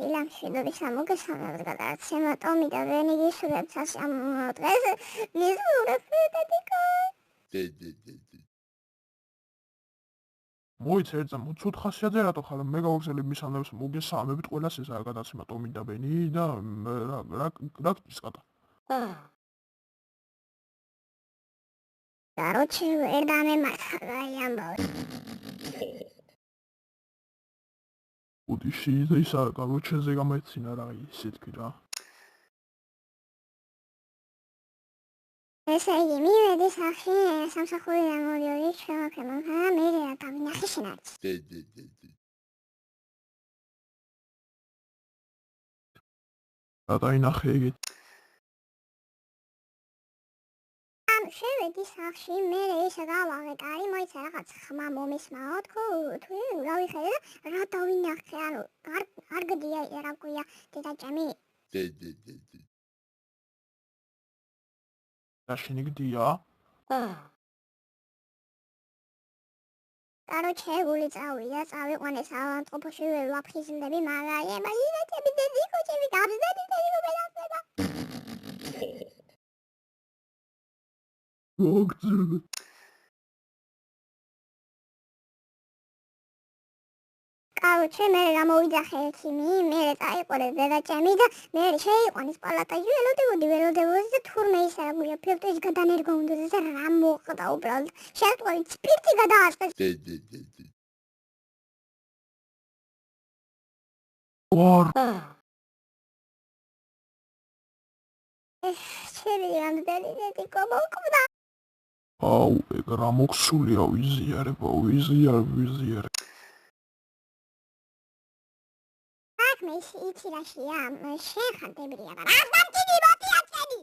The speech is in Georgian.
დილამშვიდობის ამოგესალმებით გადაცემა ტომი და ვენიგი სულებს ამ დღეს მიზურებდეთიკა მოიწერდა მოცუთ ხასიათზე რატო ხარ მე გავაგზავნე მისამნებს მოგესალმებით ყველას ეს არ გადაცემა ტომი და ვენი და რა ის კატა Короче, ვერ დამემარცხა აი ამბავი. უდიში და ისა კაროჩეზე გამეცინა რა ისე თქვი რა ესე იგი მივედი სახში სამსახურიდან მოდიოდი შემოქმედება მე რა დავინახე შენაც. რა დაინახე იგი შევედი სახში მე ისე გავაღე კარი მოიცა რაღაც ხმა მომისმაო თქო თუ გავიხედე და რა დავინახე ანუ არ გდია რა ქვია დედაჭემი რა შენი გდია Короче, გული წავიდა, წავიყვანე საავადმყოფოში ვერ ვაფხიზლდები, მაგრამ იმაჟინაციები დედიკოჩები გაბზდები დედიკობელაფება. გოგზრდ Короче, მე გამოვიძახე ექიმი, მე წაიყვანე დედაჭემი და მე შეიყვანის პალატაში ველოდებოდი და თურმე ისე რა გვია ფილტვის გადანერგვა უნდა და რა მოხდა უბრალოდ. შეატყვევი სპირტი გადაასწრეს. ვარ ჩემი ამდენი დედიკო მოკვდა. აუ ეგ რა მოხსულია ვიზიარე მე იცი რაშია შენ ხარ დებრი აღარ დამკიდი მოდი აცენი